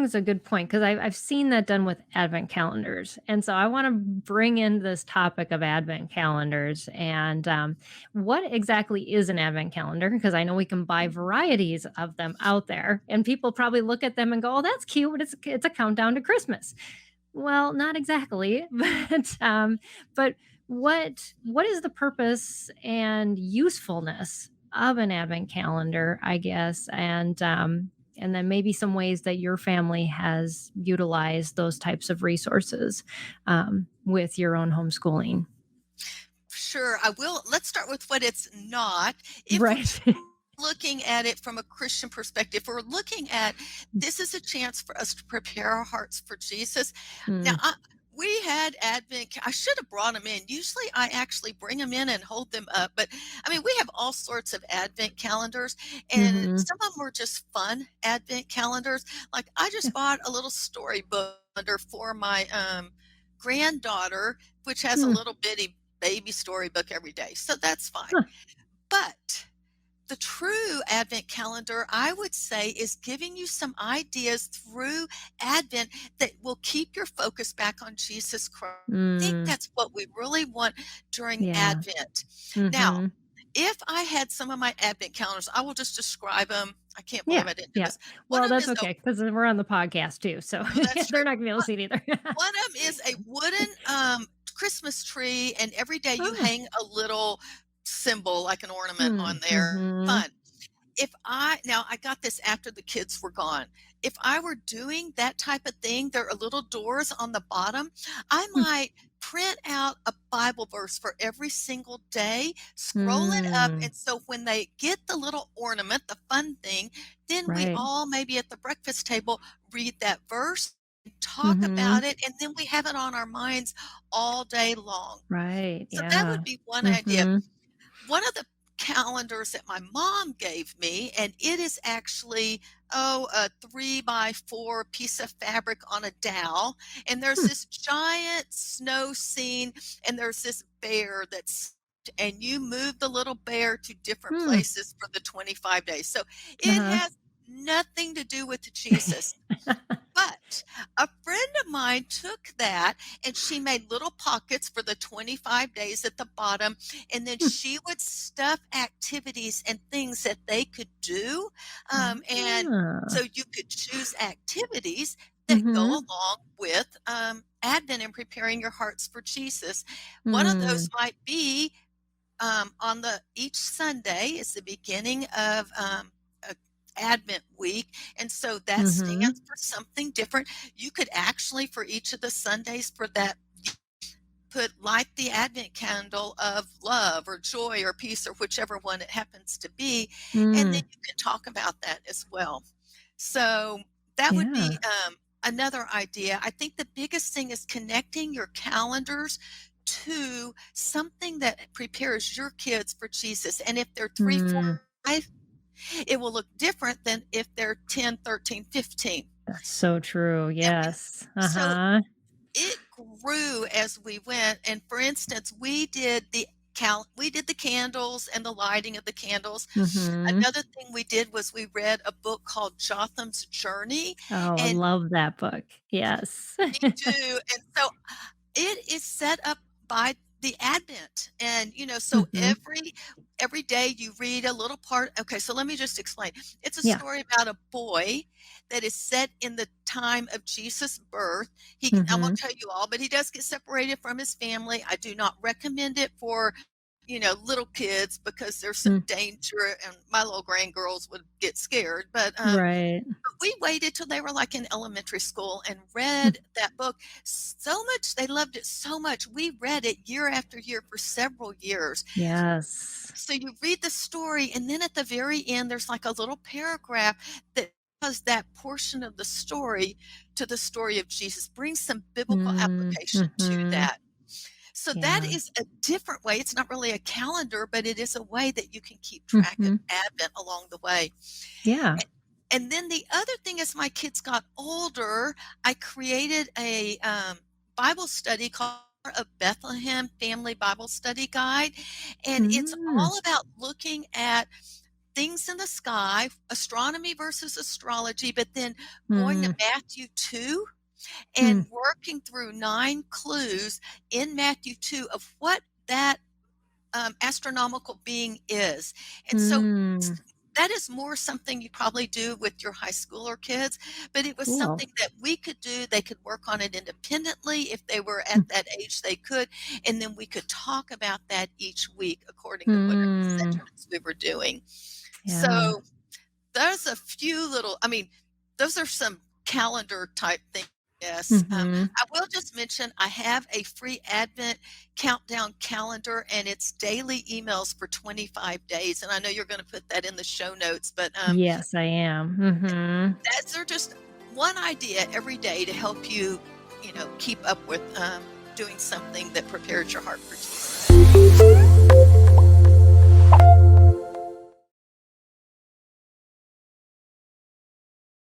brings a good point because I've seen that done with advent calendars. And so I want to bring in this topic of advent calendars and what exactly is an advent calendar? Because I know we can buy varieties of them out there, and people probably look at them and go, "Oh, that's cute, but it's a countdown to Christmas." Well, not exactly, but what is the purpose and usefulness of an advent calendar, I guess, and then maybe some ways that your family has utilized those types of resources with your own homeschooling. Sure, I will. Let's start with what it's not. If we're Right. looking at it from a Christian perspective, we're looking at this is a chance for us to prepare our hearts for Jesus. Now, Mm, we had I should have brought them in. Usually, I actually bring them in and hold them up. But I mean, we have all sorts of Advent calendars, and mhm. some of them were just fun Advent calendars. Like, I Yeah. just bought a little storybook for my granddaughter, which has a Mm, little bitty baby storybook every day. So that's fine. huh. But the true Advent calendar, I would say, is giving you some ideas through Advent that will keep your focus back on Jesus Christ. I think Mm, that's what we really want during yeah. Advent. Now, Mhm. if I had some of my Advent calendars, I will just describe them. I can't believe Yeah. I didn't do Yeah. this. One Well, of them that's is okay because we're on the podcast too, so that's true. they're not gonna be able to One see it either. one of them is a wooden Christmas tree, and every day you Oh. hang a little symbol, like an ornament on Mm, there. mhm. Fun. If I now I got this after the kids were gone. If I were doing that type of thing, there are little doors on the bottom. I Mm, might print out a Bible verse for every single day, scroll it up, mm, and so when they get the little ornament, the fun thing, then we right. all maybe at the breakfast table read that verse, talk about Mhm. it, and then we have it on our minds all day long. Right, So that would yeah. be one idea. Mhm. One of the calendars that my mom gave me, and it is actually, oh, a 3 by 4 piece of fabric on a dowel, and there's Hmm, this giant snow scene, and there's this bear and you move the little bear to different hmm. places for the 25 days. So it Uh-huh. has nothing to do with Jesus. But a friend of mine took that and she made little pockets for the 25 days at the bottom, and then Hmm. she would stuff activities and things that they could do. And Ah. so you could choose activities that go Mhm. along with Advent and preparing your hearts for Jesus. One of Mm. those might be on the each Sunday is the beginning of a Advent week, and so that Mhm. stands for something different. You could actually, for each of the Sundays for that, put light the Advent candle of love or joy or peace or whichever one it happens to be, and then Mm. you can talk about that as well. So that would Yeah. be another idea. I think the biggest thing is connecting your calendars to something that prepares your kids for Jesus. And if they're 3, 4, Mm. 5, it will look different than if they're 10, 13, 15. That's so true. And Yes. so Uh-huh. it grew as we went. And for instance, we did the candles and the lighting of the candles. Mhm. Another thing we did was we read a book called Jotham's Journey, Oh, I and love that book. Yes. me too, and so it is set up by the Advent, and, so Mhm. every day you read a little part. Okay, so let me just explain. It's a Yeah. story about a boy that is set in the time of Jesus' birth. I won't Mhm. tell you all, but he does get separated from his family. I do not recommend it for, little kids because there's some Mm. danger, and my little grandgirls would get scared, Right. but we waited till they were, like, in elementary school and Mm. read that book so much. They loved it so much. We read it year after year for several years. Yes. So you read the story, and then at the very end, there's, like, a little paragraph that does that portion of the story to the story of Jesus, brings some biblical Mm. application to Mhm. that. So that Yeah. is a different way. It's not really a calendar, but it is a way that you can keep track of Mhm. Advent along the way. Yeah. And then the other thing, as my kids got older, I created a Bible study called a Bethlehem Family Bible Study Guide. And it's Mm. all about looking at things in the sky, astronomy versus astrology, but then going to Mm, Matthew 2 mm, and working through 9 clues in Matthew 2 of what that astronomical being is. And so mm. that is more something you probably do with your high schooler kids, but it was Cool. something that we could do. They could work on it independently if they were at Mm, that age they could, and then we could talk about that each week according to whatever mm. segments we were doing. Yeah. So there's a few little, I mean, those are some calendar type things. Yes. Mhm. I will just mention I have a free Advent countdown calendar, and it's daily emails for 25 days. And I know you're going to put that in the show notes, but Yes, I am. Mhm. that's are just one idea every day to help you, keep up with doing something that prepares your heart for Jesus.